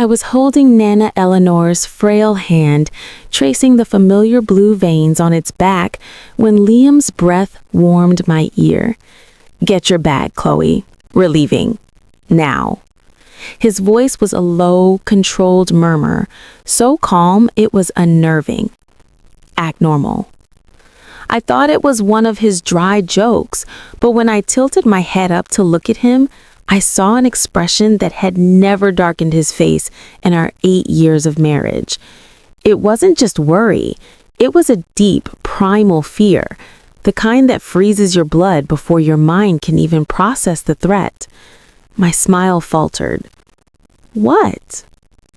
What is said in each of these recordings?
I was holding Nana Eleanor's frail hand, tracing the familiar blue veins on its back when Liam's breath warmed my ear. "Get your bag, Chloe. We're leaving. Now." His voice was a low, controlled murmur, so calm it was unnerving. "Act normal." I thought it was one of his dry jokes, but when I tilted my head up to look at him, I saw an expression that had never darkened his face in our 8 years of marriage. It wasn't just worry. It was a deep, primal fear, the kind that freezes your blood before your mind can even process the threat. My smile faltered. "What?"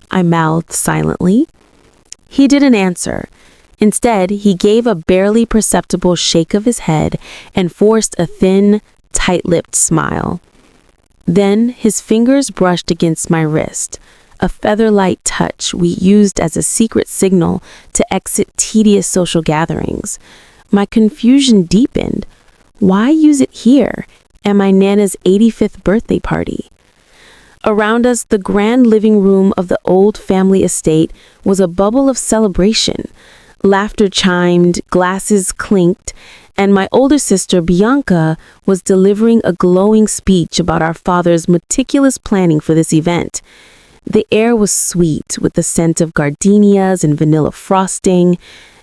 I mouthed silently. He didn't answer. Instead, he gave a barely perceptible shake of his head and forced a thin, tight-lipped smile. Then his fingers brushed against my wrist, a feather-light touch we used as a secret signal to exit tedious social gatherings. My confusion deepened. Why use it here, at my Nana's 85th birthday party? Around us, the grand living room of the old family estate was a bubble of celebration. Laughter chimed, glasses clinked, and my older sister, Bianca, was delivering a glowing speech about our father's meticulous planning for this event. The air was sweet, with the scent of gardenias and vanilla frosting.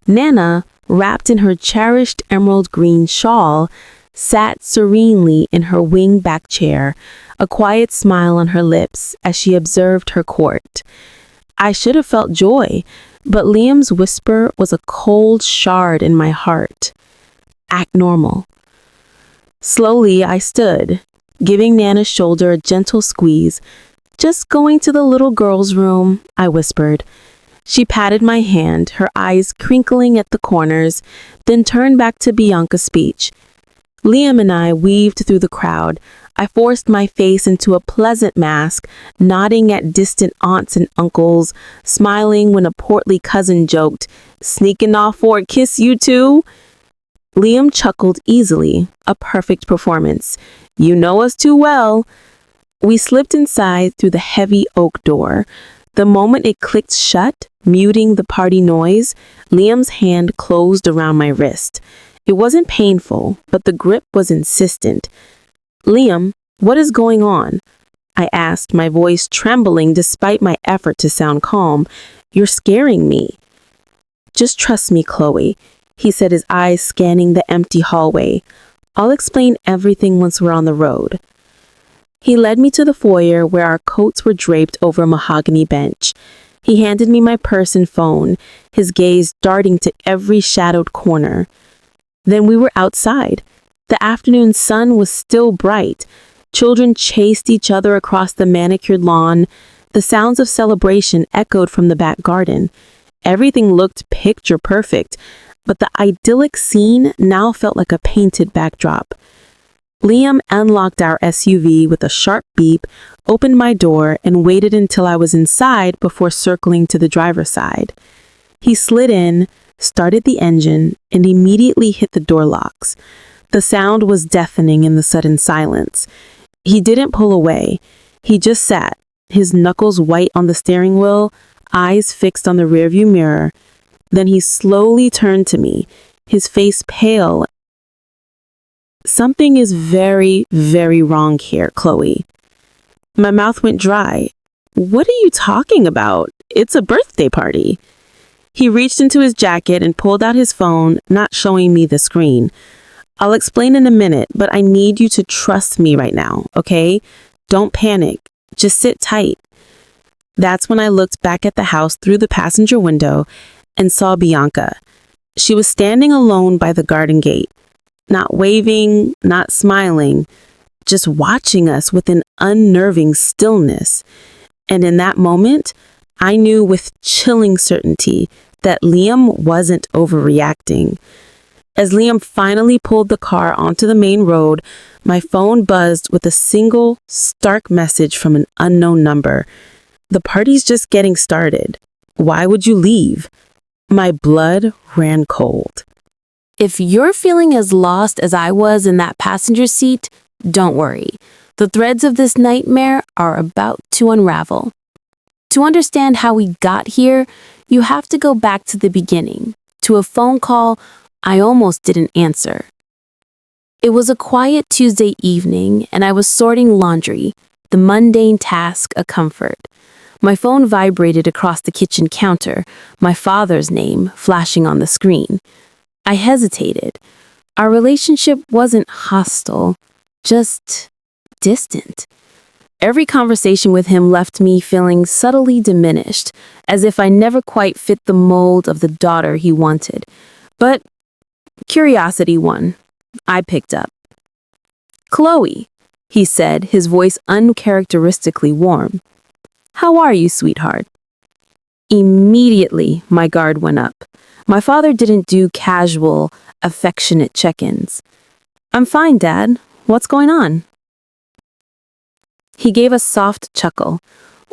Nana, wrapped in her cherished emerald green shawl, sat serenely in her wing-back chair, a quiet smile on her lips as she observed her court. I should have felt joy, but Liam's whisper was a cold shard in my heart. "Act normal." Slowly, I stood, giving Nana's shoulder a gentle squeeze. "Just going to the little girl's room," I whispered. She patted my hand, her eyes crinkling at the corners, then turned back to Bianca's speech. Liam and I weaved through the crowd. I forced my face into a pleasant mask, nodding at distant aunts and uncles, smiling when a portly cousin joked, "Sneaking off for a kiss, you two?" Liam chuckled easily, a perfect performance. "You know us too well." We slipped inside through the heavy oak door. The moment it clicked shut, muting the party noise, Liam's hand closed around my wrist. It wasn't painful, but the grip was insistent. "Liam, what is going on?" I asked, my voice trembling despite my effort to sound calm. "You're scaring me." "Just trust me, Chloe," he said, his eyes scanning the empty hallway. "I'll explain everything once we're on the road." He led me to the foyer where our coats were draped over a mahogany bench. He handed me my purse and phone, his gaze darting to every shadowed corner. Then we were outside. The afternoon sun was still bright. Children chased each other across the manicured lawn. The sounds of celebration echoed from the back garden. Everything looked picture perfect, but the idyllic scene now felt like a painted backdrop. Liam unlocked our SUV with a sharp beep, opened my door, and waited until I was inside before circling to the driver's side. He slid in, started the engine, and immediately hit the door locks. The sound was deafening in the sudden silence. He didn't pull away. He just sat, his knuckles white on the steering wheel, eyes fixed on the rearview mirror. Then he slowly turned to me, his face pale. "Something is very, very wrong here, Chloe." My mouth went dry. "What are you talking about? It's a birthday party." He reached into his jacket and pulled out his phone, not showing me the screen. "I'll explain in a minute, but I need you to trust me right now, okay? Don't panic. Just sit tight." That's when I looked back at the house through the passenger window and saw Bianca. She was standing alone by the garden gate, not waving, not smiling, just watching us with an unnerving stillness. And in that moment, I knew with chilling certainty that Liam wasn't overreacting. As Liam finally pulled the car onto the main road, my phone buzzed with a single, stark message from an unknown number. "The party's just getting started. Why would you leave?" My blood ran cold. If you're feeling as lost as I was in that passenger seat, don't worry. The threads of this nightmare are about to unravel. To understand how we got here, you have to go back to the beginning, to a phone call I almost didn't answer. It was a quiet Tuesday evening, and I was sorting laundry, the mundane task a comfort. My phone vibrated across the kitchen counter, my father's name flashing on the screen. I hesitated. Our relationship wasn't hostile, just distant. Every conversation with him left me feeling subtly diminished, as if I never quite fit the mold of the daughter he wanted. But curiosity won. I picked up. "Chloe," he said, his voice uncharacteristically warm. "How are you, sweetheart?" Immediately, my guard went up. My father didn't do casual, affectionate check-ins. "I'm fine, Dad. What's going on?" He gave a soft chuckle.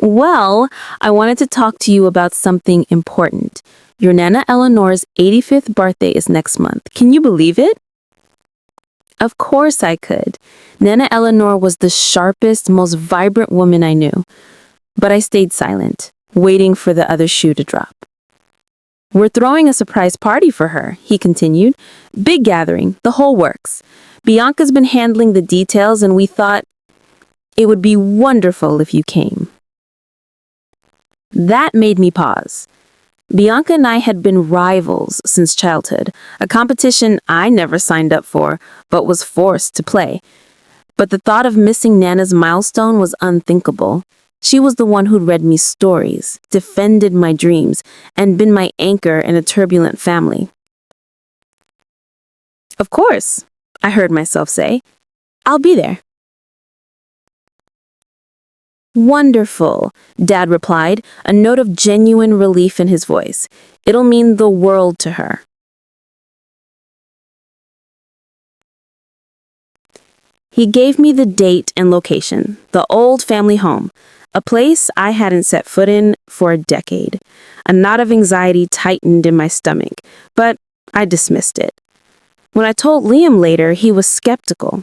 "Well, I wanted to talk to you about something important. Your Nana Eleanor's 85th birthday is next month. Can you believe it?" Of course I could. Nana Eleanor was the sharpest, most vibrant woman I knew. But I stayed silent, waiting for the other shoe to drop. "We're throwing a surprise party for her," he continued. "Big gathering, the whole works. Bianca's been handling the details, and we thought it would be wonderful if you came." That made me pause. Bianca and I had been rivals since childhood, a competition I never signed up for, but was forced to play. But the thought of missing Nana's milestone was unthinkable. She was the one who'd read me stories, defended my dreams, and been my anchor in a turbulent family. "Of course," I heard myself say. "I'll be there." "Wonderful," Dad replied, a note of genuine relief in his voice. "It'll mean the world to her." He gave me the date and location, the old family home, a place I hadn't set foot in for a decade. A knot of anxiety tightened in my stomach, but I dismissed it. When I told Liam later, he was skeptical.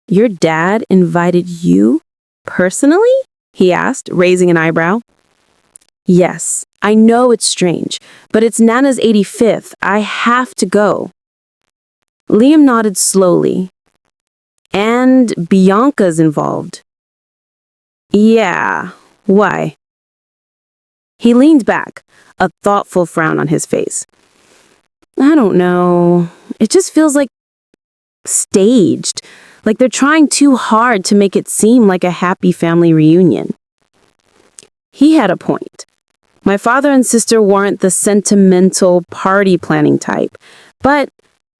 "Your dad invited you? Personally?" he asked, raising an eyebrow. "Yes, I know it's strange, but it's Nana's 85th. I have to go." Liam nodded slowly. "And Bianca's involved." "Yeah, why?" He leaned back, a thoughtful frown on his face. "I don't know. It just feels like staged. Like they're trying too hard to make it seem like a happy family reunion." He had a point. My father and sister weren't the sentimental party planning type, but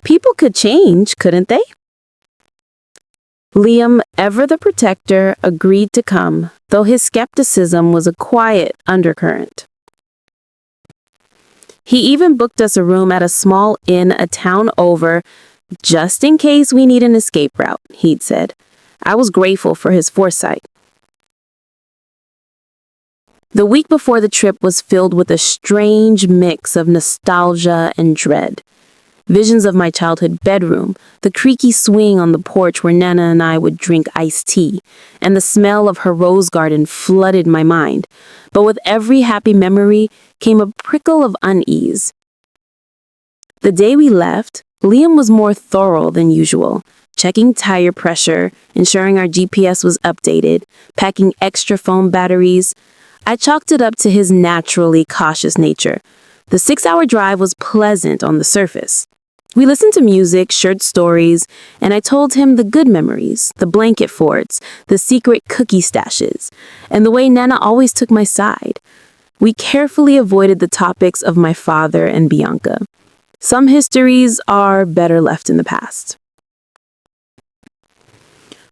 people could change, couldn't they? Liam, ever the protector, agreed to come, though his skepticism was a quiet undercurrent. He even booked us a room at a small inn a town over, just in case we need an escape route, he'd said. I was grateful for his foresight. The week before the trip was filled with a strange mix of nostalgia and dread. Visions of my childhood bedroom, the creaky swing on the porch where Nana and I would drink iced tea, and the smell of her rose garden flooded my mind. But with every happy memory came a prickle of unease. The day we left, Liam was more thorough than usual, checking tire pressure, ensuring our GPS was updated, packing extra phone batteries. I chalked it up to his naturally cautious nature. The 6-hour drive was pleasant on the surface. We listened to music, shared stories, and I told him the good memories, the blanket forts, the secret cookie stashes, and the way Nana always took my side. We carefully avoided the topics of my father and Bianca. Some histories are better left in the past.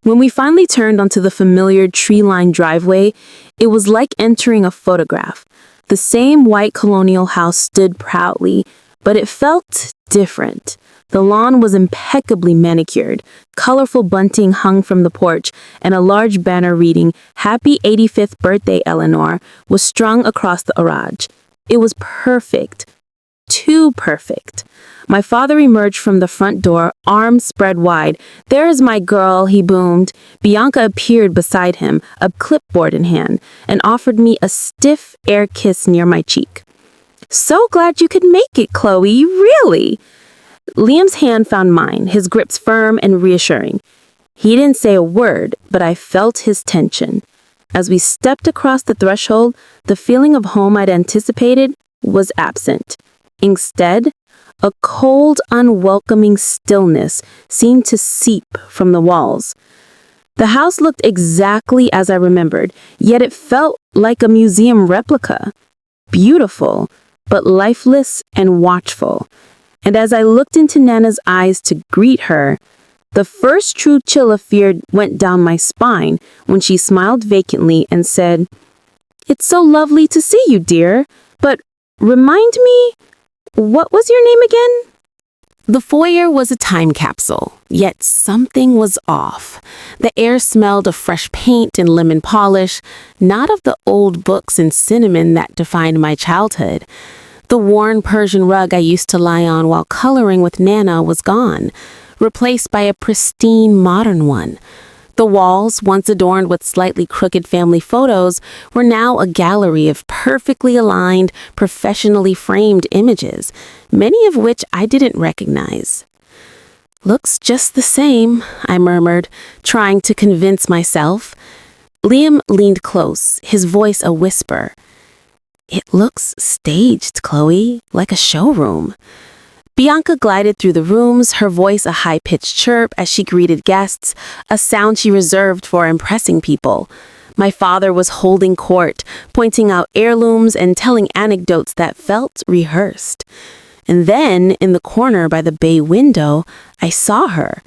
When we finally turned onto the familiar tree-lined driveway, it was like entering a photograph. The same white colonial house stood proudly, but it felt different. The lawn was impeccably manicured, colorful bunting hung from the porch, and a large banner reading, "Happy 85th birthday, Eleanor," was strung across the garage. It was perfect. too perfect. My father emerged from the front door, arms spread wide. "There is my girl," he boomed. Bianca appeared beside him, a clipboard in hand, and offered me a stiff air kiss near my cheek. "So glad you could make it, Chloe, really." Liam's hand found mine, his grips firm and reassuring. He didn't say a word, but I felt his tension. As we stepped across the threshold, the feeling of home I'd anticipated was absent. Instead, a cold, unwelcoming stillness seemed to seep from the walls. The house looked exactly as I remembered, yet it felt like a museum replica. Beautiful, but lifeless and watchful. And as I looked into Nana's eyes to greet her, the first true chill of fear went down my spine when she smiled vacantly and said, "It's so lovely to see you, dear, but remind me, what was your name again?" The foyer was a time capsule, yet something was off. The air smelled of fresh paint and lemon polish, not of the old books and cinnamon that defined my childhood. The worn Persian rug I used to lie on while coloring with Nana was gone, replaced by a pristine modern one. The walls, once adorned with slightly crooked family photos, were now a gallery of perfectly aligned, professionally framed images, many of which I didn't recognize. "Looks just the same," I murmured, trying to convince myself. Liam leaned close, his voice a whisper. "It looks staged, Chloe, like a showroom." Bianca glided through the rooms, her voice a high-pitched chirp as she greeted guests, a sound she reserved for impressing people. My father was holding court, pointing out heirlooms and telling anecdotes that felt rehearsed. And then, in the corner by the bay window, I saw her,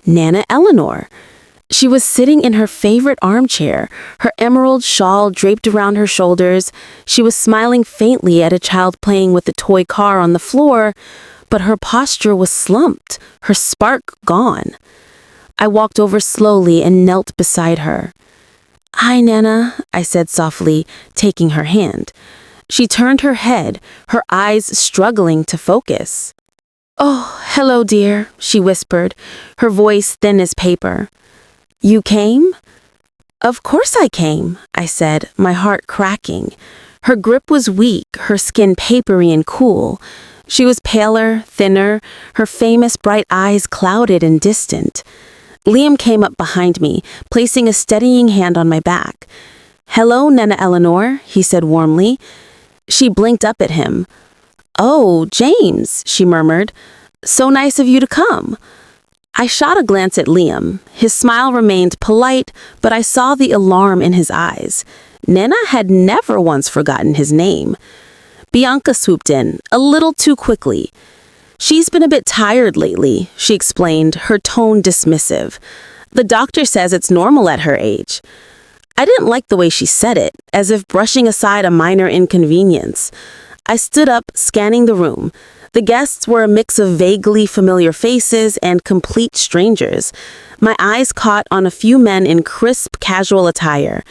Nana Eleanor. She was sitting in her favorite armchair, her emerald shawl draped around her shoulders. She was smiling faintly at a child playing with a toy car on the floor, but her posture was slumped, her spark gone. I walked over slowly and knelt beside her. "Hi, Nana," I said softly, taking her hand. She turned her head, her eyes struggling to focus. "Oh, hello, dear," she whispered, her voice thin as paper. "You came?" "Of course I came," I said, my heart cracking. Her grip was weak, her skin papery and cool. She was paler, thinner, her famous bright eyes clouded and distant. Liam came up behind me, placing a steadying hand on my back. "Hello, Nana Eleanor," he said warmly. She blinked up at him. "Oh, James," she murmured. "So nice of you to come." I shot a glance at Liam. His smile remained polite, but I saw the alarm in his eyes. Nana had never once forgotten his name. Bianca swooped in, a little too quickly. "She's been a bit tired lately," she explained, her tone dismissive. "The doctor says it's normal at her age." I didn't like the way she said it, as if brushing aside a minor inconvenience. I stood up, scanning the room. The guests were a mix of vaguely familiar faces and complete strangers. My eyes caught on a few men in crisp, casual attire.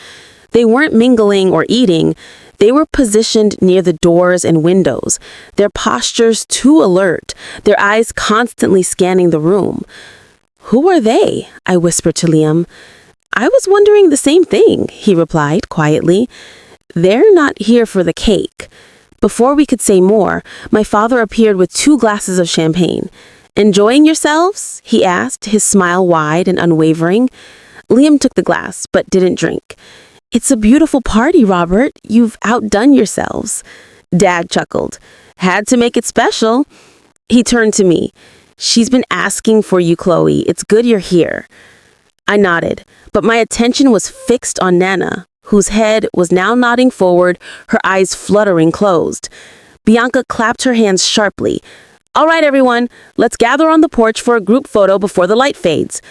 They weren't mingling or eating. They were positioned near the doors and windows, their postures too alert, their eyes constantly scanning the room. "Who are they?" I whispered to Liam. "I was wondering the same thing," he replied quietly. "They're not here for the cake." Before we could say more, my father appeared with 2 glasses of champagne. "Enjoying yourselves?" he asked, his smile wide and unwavering. Liam took the glass, but didn't drink. "It's a beautiful party, Robert. You've outdone yourselves." Dad chuckled. "Had to make it special." He turned to me. "She's been asking for you, Chloe. It's good you're here." I nodded, but my attention was fixed on Nana, whose head was now nodding forward, her eyes fluttering closed. Bianca clapped her hands sharply. "All right, everyone, let's gather on the porch for a group photo before the light fades."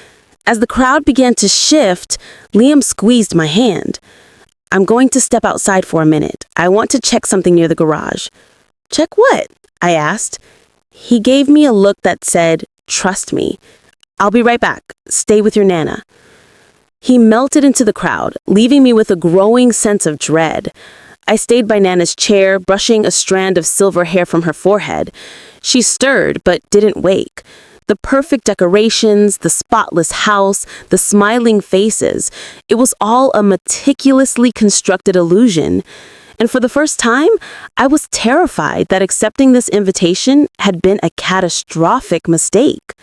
As the crowd began to shift, Liam squeezed my hand. "I'm going to step outside for a minute. I want to check something near the garage." "Check what?" I asked. He gave me a look that said, "Trust me." "I'll be right back. Stay with your Nana." He melted into the crowd, leaving me with a growing sense of dread. I stayed by Nana's chair, brushing a strand of silver hair from her forehead. She stirred, but didn't wake. The perfect decorations, the spotless house, the smiling faces. It was all a meticulously constructed illusion. And for the first time, I was terrified that accepting this invitation had been a catastrophic mistake.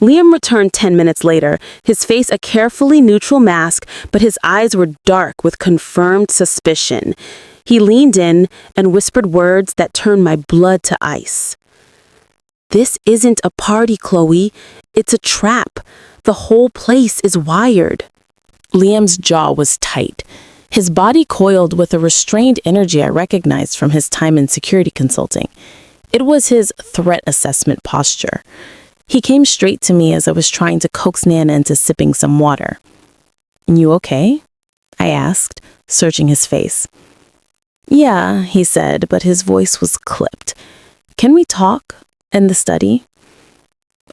Liam returned 10 minutes later, his face a carefully neutral mask, but his eyes were dark with confirmed suspicion. He leaned in and whispered words that turned my blood to ice. "This isn't a party, Chloe. It's a trap. The whole place is wired." Liam's jaw was tight. His body coiled with a restrained energy I recognized from his time in security consulting. It was his threat assessment posture. He came straight to me as I was trying to coax Nana into sipping some water. "You okay?" I asked, searching his face. "Yeah," he said, but his voice was clipped. "Can we talk in the study?"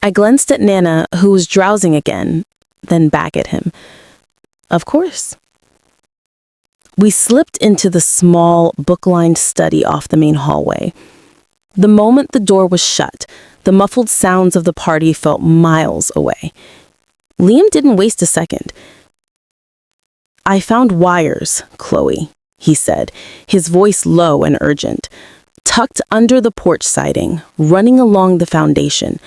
I glanced at Nana, who was drowsing again, then back at him. "Of course." We slipped into the small, book-lined study off the main hallway. The moment the door was shut, the muffled sounds of the party felt miles away. Liam didn't waste a second. "I found wires, Chloe," he said, his voice low and urgent, "tucked under the porch siding, running along the foundation.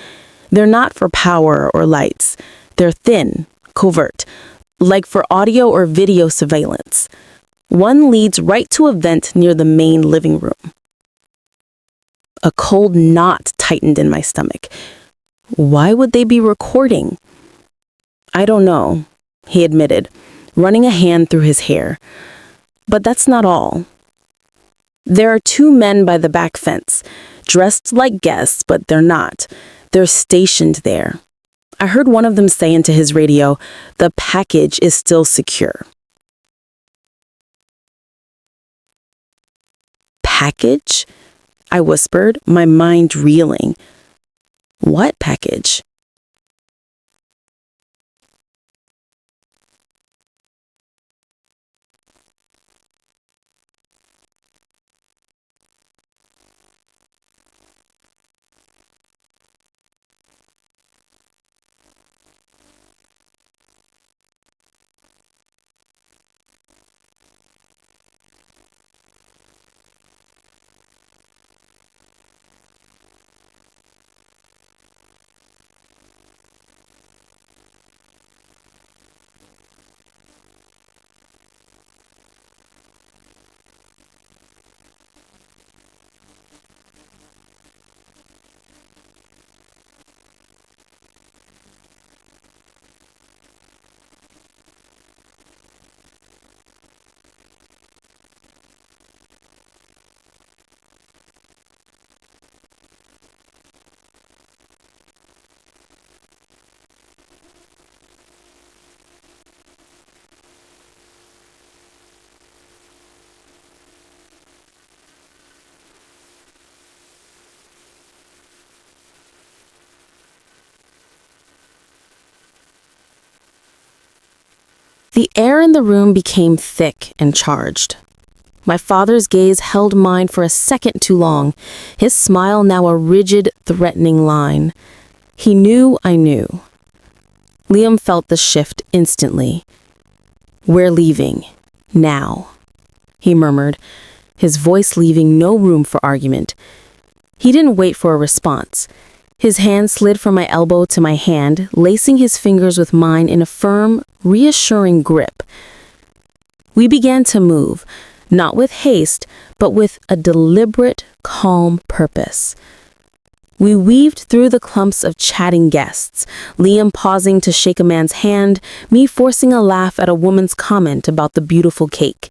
They're not for power or lights. They're thin, covert, like for audio or video surveillance. One leads right to a vent near the main living room." A cold knot tightened in my stomach. Why would they be recording? "I don't know," he admitted, running a hand through his hair. "But that's not all. There are two men by the back fence, dressed like guests, but they're not. They're stationed there. I heard one of them say into his radio, 'The package is still secure.'" "Package?" I whispered, my mind reeling. "What package?" The air in the room became thick and charged. My father's gaze held mine for a second too long, his smile now a rigid, threatening line. He knew I knew. Liam felt the shift instantly. "We're leaving. Now," he murmured, his voice leaving no room for argument. He didn't wait for a response. His hand slid from my elbow to my hand, lacing his fingers with mine in a firm, reassuring grip. We began to move, not with haste, but with a deliberate, calm purpose. We weaved through the clumps of chatting guests, Liam pausing to shake a man's hand, me forcing a laugh at a woman's comment about the beautiful cake.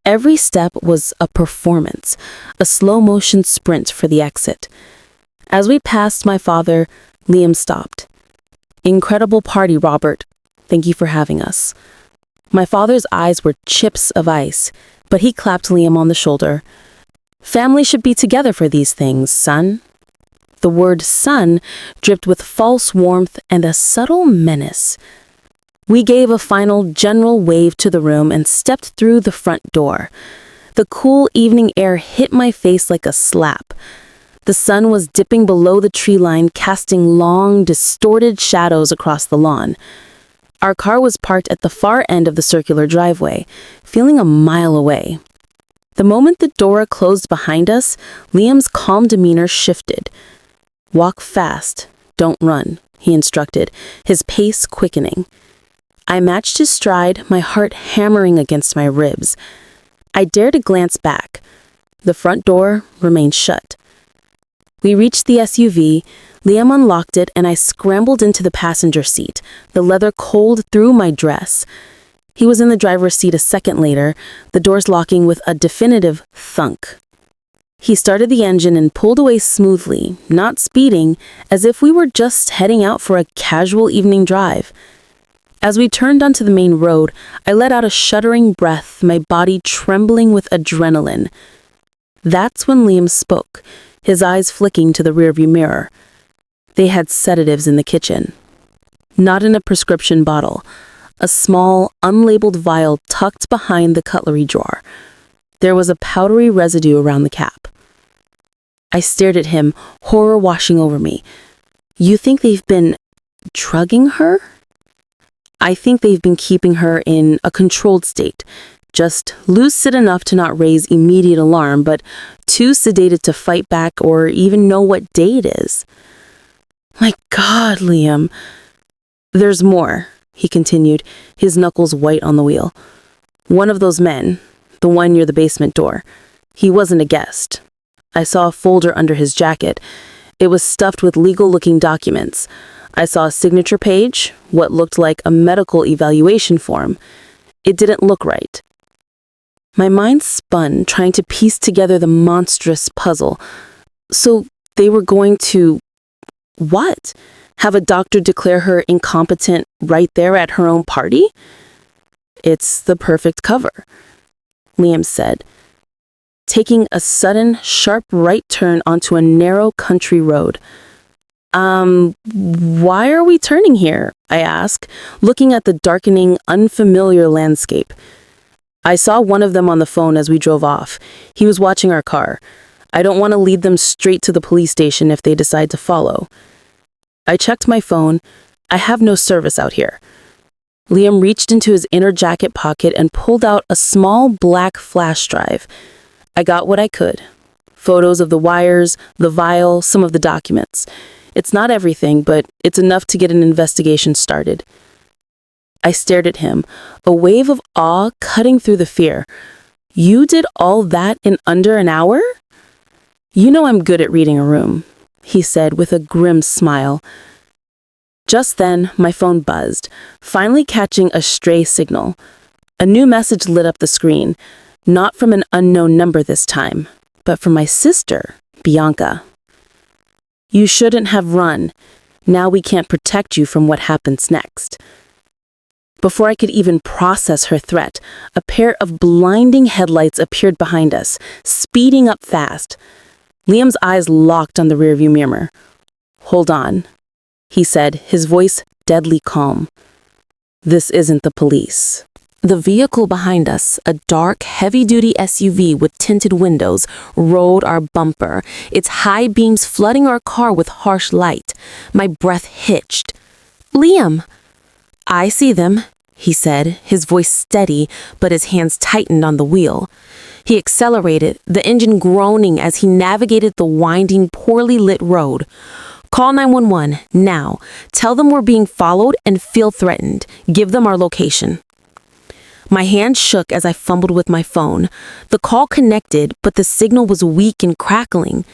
Every step was a performance, a slow-motion sprint for the exit. As we passed my father, Liam stopped. "Incredible party, Robert. Thank you for having us." My father's eyes were chips of ice, but he clapped Liam on the shoulder. "Family should be together for these things, son." The word son dripped with false warmth and a subtle menace. We gave a final general wave to the room and stepped through the front door. The cool evening air hit my face like a slap. The sun was dipping below the tree line, casting long, distorted shadows across the lawn. Our car was parked at the far end of the circular driveway, feeling a mile away. The moment the door closed behind us, Liam's calm demeanor shifted. "Walk fast, don't run," he instructed, his pace quickening. I matched his stride, my heart hammering against my ribs. I dared to glance back. The front door remained shut. We reached the SUV, Liam unlocked it, and I scrambled into the passenger seat, the leather cold through my dress. He was in the driver's seat a second later, the doors locking with a definitive thunk. He started the engine and pulled away smoothly, not speeding, as if we were just heading out for a casual evening drive. As we turned onto the main road, I let out a shuddering breath, my body trembling with adrenaline. That's when Liam spoke, his eyes flicking to the rearview mirror. They had sedatives in the kitchen. Not in a prescription bottle, a small, unlabeled vial tucked behind the cutlery drawer. There was a powdery residue around the cap. I stared at him, horror washing over me. "You think they've been drugging her?" "I think they've been keeping her in a controlled state, just lucid enough to not raise immediate alarm, but too sedated to fight back or even know what day it is." "My God, Liam." "There's more," he continued, his knuckles white on the wheel. "One of those men, the one near the basement door, he wasn't a guest. I saw a folder under his jacket. It was stuffed with legal-looking documents. I saw a signature page, what looked like a medical evaluation form. It didn't look right." My mind spun, trying to piece together the monstrous puzzle. So they were going to... what? Have a doctor declare her incompetent right there at her own party? "It's the perfect cover," Liam said, taking a sudden, sharp right turn onto a narrow country road. Why are we turning here?" I asked, looking at the darkening, unfamiliar landscape. I saw one of them on the phone as we drove off. He was watching our car. I don't want to lead them straight to the police station if they decide to follow. I checked my phone. I have no service out here. Liam reached into his inner jacket pocket and pulled out a small black flash drive. I got what I could. Photos of the wires, the vial, some of the documents. It's not everything, but it's enough to get an investigation started. I stared at him, a wave of awe cutting through the fear. "You did all that in under an hour?" "You know I'm good at reading a room," he said with a grim smile. Just then, my phone buzzed, finally catching a stray signal. A new message lit up the screen, not from an unknown number this time, but from my sister, Bianca. "You shouldn't have run. Now we can't protect you from what happens next." Before I could even process her threat, a pair of blinding headlights appeared behind us, speeding up fast. Liam's eyes locked on the rearview mirror. "Hold on," he said, his voice deadly calm. "This isn't the police." The vehicle behind us, a dark, heavy-duty SUV with tinted windows, rolled our bumper, its high beams flooding our car with harsh light. My breath hitched. "Liam!" "I see them," he said, his voice steady, but his hands tightened on the wheel. He accelerated, the engine groaning as he navigated the winding, poorly lit road. "Call 911, now. Tell them we're being followed and feel threatened. Give them our location." My hand shook as I fumbled with my phone. The call connected, but the signal was weak and crackling.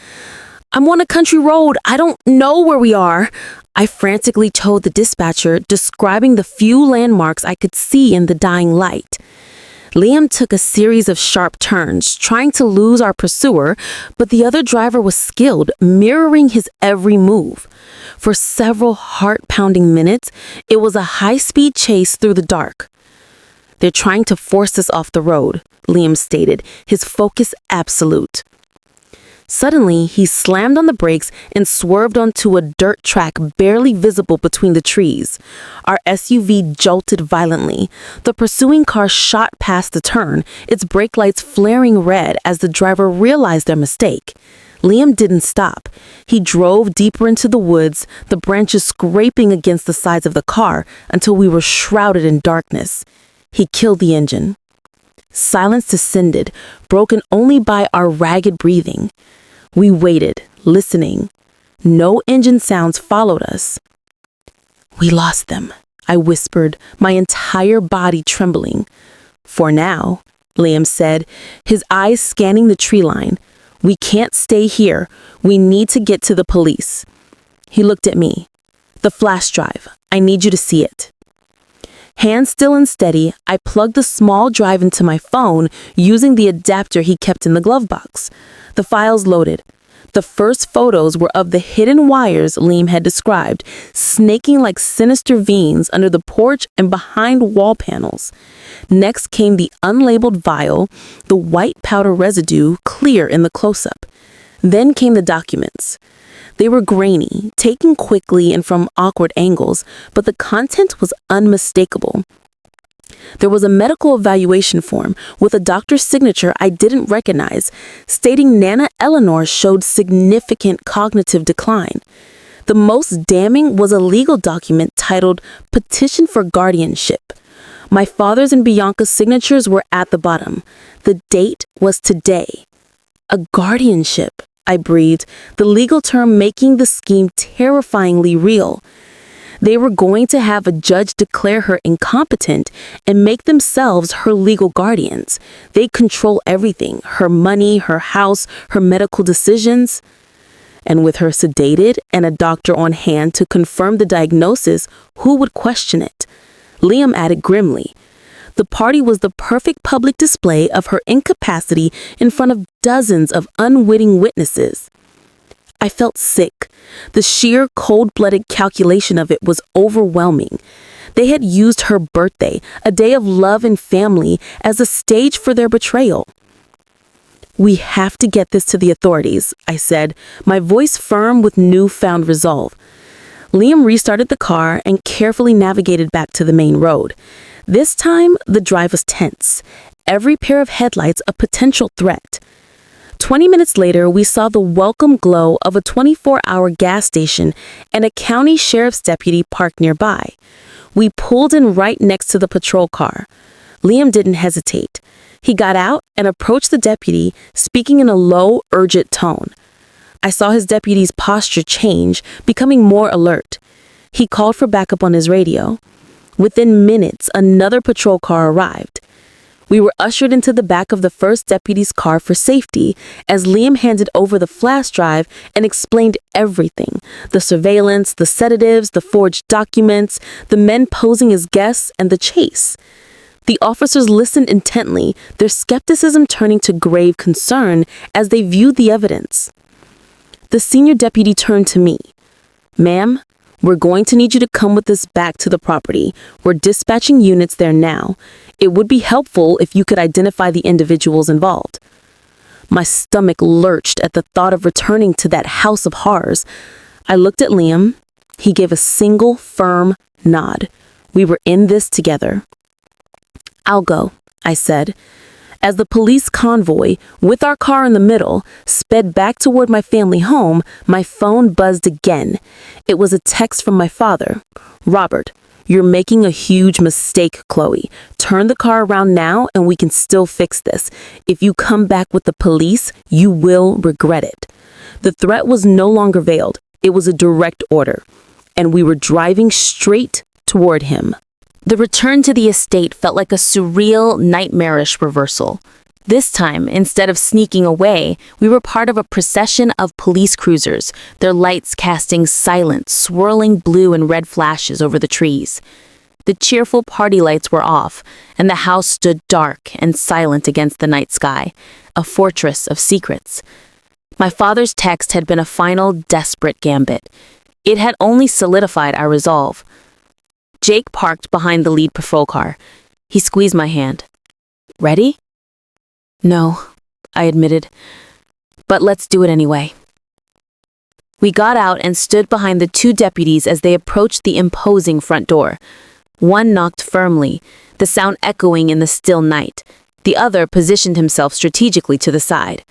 "I'm on a country road. I don't know where we are." I frantically told the dispatcher, describing the few landmarks I could see in the dying light. Liam took a series of sharp turns, trying to lose our pursuer, but the other driver was skilled, mirroring his every move. For several heart-pounding minutes, it was a high-speed chase through the dark. "They're trying to force us off the road," Liam stated, his focus absolute. Suddenly, he slammed on the brakes and swerved onto a dirt track barely visible between the trees. Our SUV jolted violently. The pursuing car shot past the turn, its brake lights flaring red as the driver realized their mistake. Liam didn't stop. He drove deeper into the woods, the branches scraping against the sides of the car until we were shrouded in darkness. He killed the engine. Silence descended, broken only by our ragged breathing. We waited, listening. No engine sounds followed us. "We lost them," I whispered, my entire body trembling. "For now," Liam said, his eyes scanning the tree line. "We can't stay here. We need to get to the police." He looked at me. "The flash drive. I need you to see it." Hands still unsteady, I plugged the small drive into my phone using the adapter he kept in the glove box. The files loaded. The first photos were of the hidden wires Liam had described, snaking like sinister veins under the porch and behind wall panels. Next came the unlabeled vial, the white powder residue clear in the close-up. Then came the documents. They were grainy, taken quickly and from awkward angles, but the content was unmistakable. There was a medical evaluation form with a doctor's signature I didn't recognize, stating Nana Eleanor showed significant cognitive decline. The most damning was a legal document titled Petition for Guardianship. My father's and Bianca's signatures were at the bottom. The date was today. A guardianship, I breathed, the legal term making the scheme terrifyingly real. They were going to have a judge declare her incompetent and make themselves her legal guardians. They control everything, her money, her house, her medical decisions. And with her sedated and a doctor on hand to confirm the diagnosis, who would question it? Liam added grimly. The party was the perfect public display of her incapacity in front of dozens of unwitting witnesses. I felt sick. The sheer cold-blooded calculation of it was overwhelming. They had used her birthday, a day of love and family, as a stage for their betrayal. "We have to get this to the authorities," I said, my voice firm with newfound resolve. Liam restarted the car and carefully navigated back to the main road. This time, the drive was tense. Every pair of headlights a potential threat. 20 minutes later, we saw the welcome glow of a 24-hour gas station and a county sheriff's deputy parked nearby. We pulled in right next to the patrol car. Liam didn't hesitate. He got out and approached the deputy, speaking in a low, urgent tone. I saw his deputy's posture change, becoming more alert. He called for backup on his radio. Within minutes, another patrol car arrived. We were ushered into the back of the first deputy's car for safety as Liam handed over the flash drive and explained everything: the surveillance, the sedatives, the forged documents, the men posing as guests, and the chase. The officers listened intently, their skepticism turning to grave concern as they viewed the evidence. The senior deputy turned to me. "Ma'am, we're going to need you to come with us back to the property. We're dispatching units there now. It would be helpful if you could identify the individuals involved." My stomach lurched at the thought of returning to that house of horrors. I looked at Liam. He gave a single, firm nod. We were in this together. "I'll go," I said. As the police convoy, with our car in the middle, sped back toward my family home, my phone buzzed again. It was a text from my father. "Robert, you're making a huge mistake, Chloe. Turn the car around now and we can still fix this. If you come back with the police, you will regret it." The threat was no longer veiled. It was a direct order. And we were driving straight toward him. The return to the estate felt like a surreal, nightmarish reversal. This time, instead of sneaking away, we were part of a procession of police cruisers, their lights casting silent, swirling blue and red flashes over the trees. The cheerful party lights were off, and the house stood dark and silent against the night sky, a fortress of secrets. My father's text had been a final, desperate gambit. It had only solidified our resolve. Jake parked behind the lead patrol car. He squeezed my hand. "Ready?" "No," I admitted. but let's do it anyway. We got out and stood behind the two deputies as they approached the imposing front door. One knocked firmly, the sound echoing in the still night. The other positioned himself strategically to the side.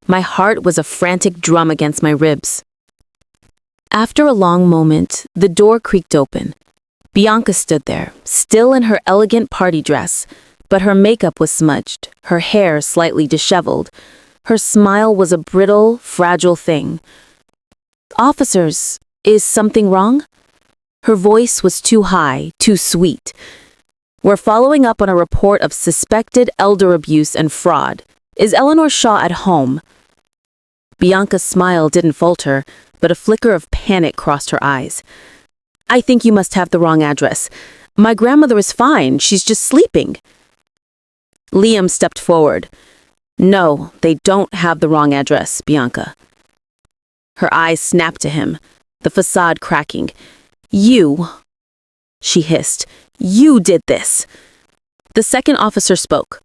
My heart was a frantic drum against my ribs. After a long moment, the door creaked open. Bianca stood there, still in her elegant party dress, but her makeup was smudged, her hair slightly disheveled. Her smile was a brittle, fragile thing. "Officers, is something wrong?" Her voice was too high, too sweet. "We're following up on a report of suspected elder abuse and fraud. Is Eleanor Shaw at home?" Bianca's smile didn't falter, but a flicker of panic crossed her eyes. "I think you must have the wrong address. My grandmother is fine, she's just sleeping." Liam stepped forward. "No, they don't have the wrong address, Bianca." Her eyes snapped to him, the facade cracking. "You," she hissed, "you did this." The second officer spoke.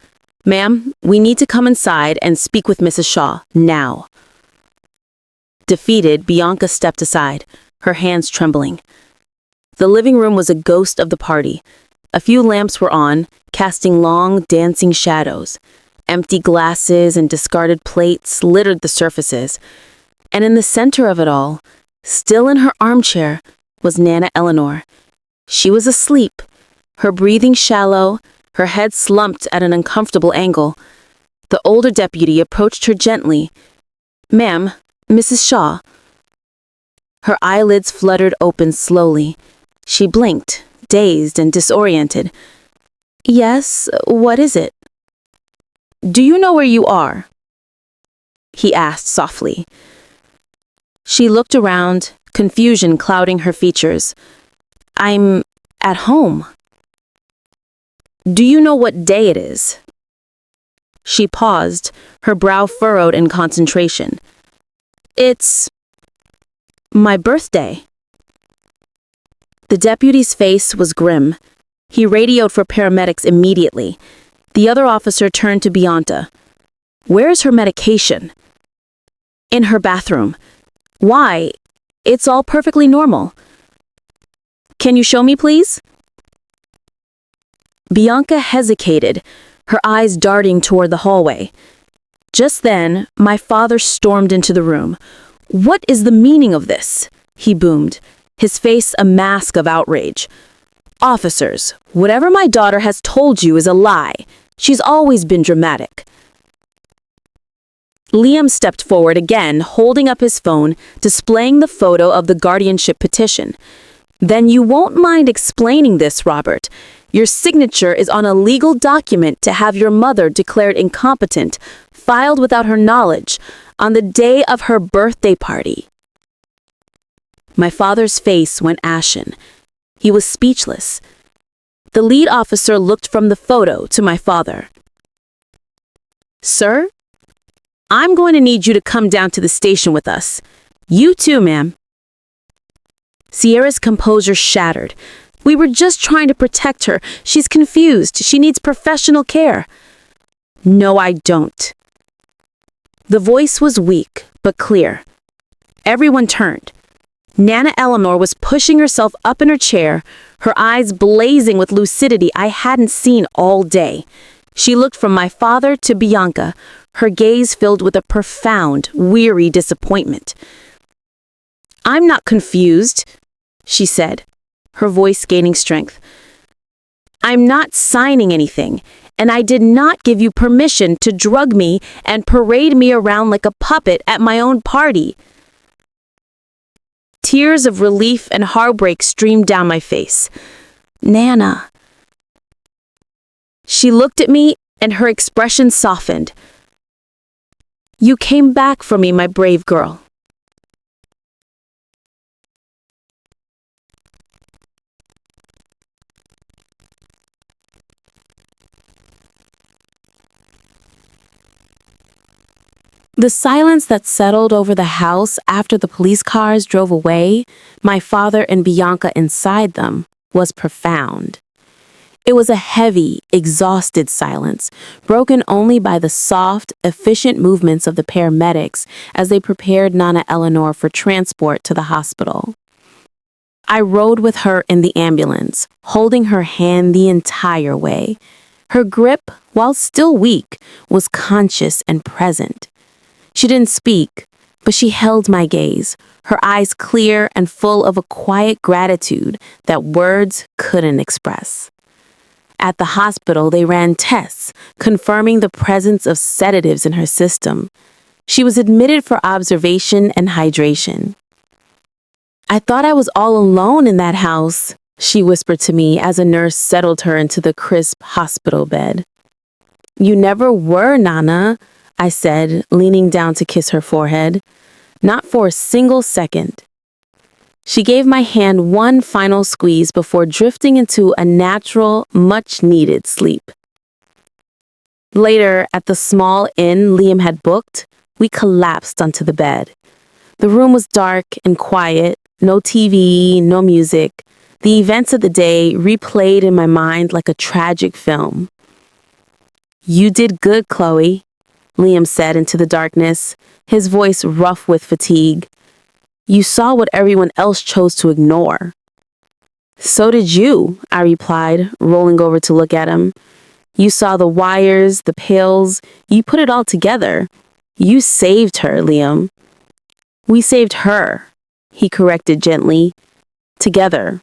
"Ma'am, we need to come inside and speak with Mrs. Shaw, now." Defeated, Bianca stepped aside, her hands trembling. The living room was a ghost of the party. A few lamps were on, casting long, dancing shadows. Empty glasses and discarded plates littered the surfaces. And in the center of it all, still in her armchair, was Nana Eleanor. She was asleep, her breathing shallow, her head slumped at an uncomfortable angle. The older deputy approached her gently. "Ma'am, Mrs. Shaw." Her eyelids fluttered open slowly. She blinked, dazed and disoriented. "Yes, what is it?" "Do you know where you are?" he asked softly. She looked around, confusion clouding her features. "I'm at home." "Do you know what day it is?" She paused, her brow furrowed in concentration. "It's my birthday." The deputy's face was grim. He radioed for paramedics immediately. The other officer turned to Bianca. "Where's her medication?" "In her bathroom." "Why? It's all perfectly normal." "Can you show me, please?" Bianca hesitated, her eyes darting toward the hallway. Just then, my father stormed into the room. "What is the meaning of this?" he boomed, his face a mask of outrage. "Officers, whatever my daughter has told you is a lie. She's always been dramatic." Liam stepped forward again, holding up his phone, displaying the photo of the guardianship petition. "Then you won't mind explaining this, Robert. Your signature is on a legal document to have your mother declared incompetent, filed without her knowledge, on the day of her birthday party." My father's face went ashen. He was speechless. The lead officer looked from the photo to my father. "Sir, I'm going to need you to come down to the station with us. You too, ma'am." Sierra's composure shattered. "We were just trying to protect her. She's confused. She needs professional care." "No, I don't." The voice was weak, but clear. Everyone turned. Nana Eleanor was pushing herself up in her chair, her eyes blazing with lucidity I hadn't seen all day. She looked from my father to Bianca, her gaze filled with a profound, weary disappointment. "I'm not confused," she said, her voice gaining strength. "I'm not signing anything, and I did not give you permission to drug me and parade me around like a puppet at my own party." Tears of relief and heartbreak streamed down my face. "Nana." She looked at me, and her expression softened. "You came back for me, my brave girl." The silence that settled over the house after the police cars drove away, my father and Bianca inside them, was profound. It was a heavy, exhausted silence, broken only by the soft, efficient movements of the paramedics as they prepared Nana Eleanor for transport to the hospital. I rode with her in the ambulance, holding her hand the entire way. Her grip, while still weak, was conscious and present. She didn't speak, but she held my gaze, her eyes clear and full of a quiet gratitude that words couldn't express. At the hospital, they ran tests, confirming the presence of sedatives in her system. She was admitted for observation and hydration. "I thought I was all alone in that house," she whispered to me as a nurse settled her into the crisp hospital bed. "You never were, Nana," I said, leaning down to kiss her forehead. "Not for a single second." She gave my hand one final squeeze before drifting into a natural, much-needed sleep. Later, at the small inn Liam had booked, we collapsed onto the bed. The room was dark and quiet, no TV, no music. The events of the day replayed in my mind like a tragic film. "You did good, Chloe," Liam said into the darkness, his voice rough with fatigue. "You saw what everyone else chose to ignore." "So did you," I replied, rolling over to look at him. "You saw the wires, the pills, you put it all together. You saved her, Liam." "We saved her," he corrected gently. "Together."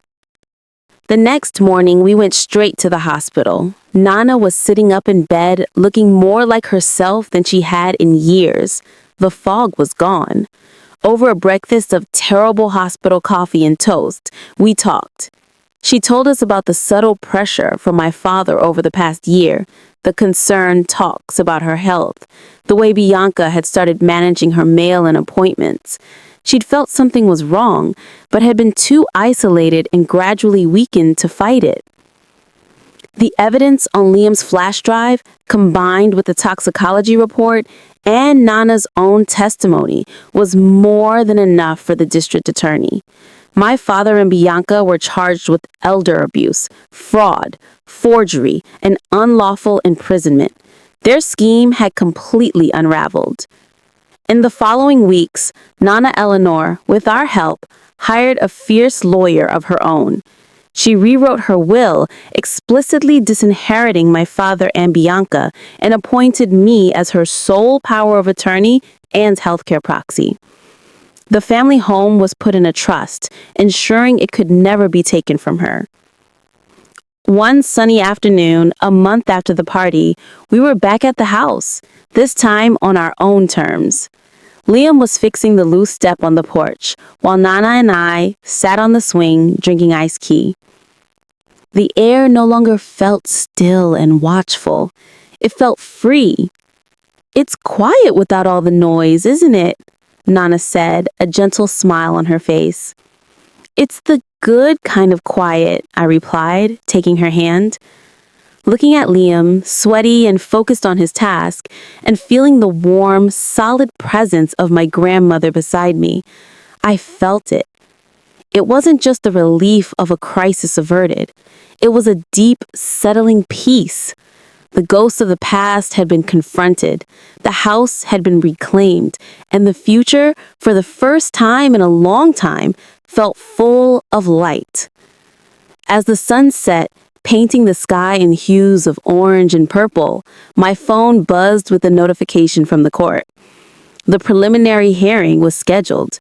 The next morning, we went straight to the hospital. Nana was sitting up in bed, looking more like herself than she had in years. The fog was gone. Over a breakfast of terrible hospital coffee and toast, we talked. She told us about the subtle pressure from my father over the past year, the concerned talks about her health, the way Bianca had started managing her mail and appointments. She'd felt something was wrong, but had been too isolated and gradually weakened to fight it. The evidence on Liam's flash drive, combined with the toxicology report and Nana's own testimony, was more than enough for the district attorney. My father and Bianca were charged with elder abuse, fraud, forgery, and unlawful imprisonment. Their scheme had completely unraveled. In the following weeks, Nana Eleanor, with our help, hired a fierce lawyer of her own. She rewrote her will, explicitly disinheriting my father and Bianca, and appointed me as her sole power of attorney and healthcare proxy. The family home was put in a trust, ensuring it could never be taken from her. One sunny afternoon, a month after the party, we were back at the house, this time on our own terms. Liam was fixing the loose step on the porch, while Nana and I sat on the swing drinking iced tea. The air no longer felt still and watchful. It felt free. "It's quiet without all the noise, isn't it?" Nana said, a gentle smile on her face. "It's the good kind of quiet," I replied, taking her hand. Looking at Liam, sweaty and focused on his task, and feeling the warm, solid presence of my grandmother beside me, I felt it. It wasn't just the relief of a crisis averted. It was a deep, settling peace. The ghosts of the past had been confronted, the house had been reclaimed, and the future, for the first time in a long time, felt full of light. As the sun set, painting the sky in hues of orange and purple, my phone buzzed with a notification from the court. The preliminary hearing was scheduled.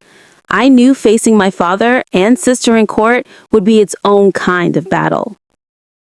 I knew facing my father and sister in court would be its own kind of battle.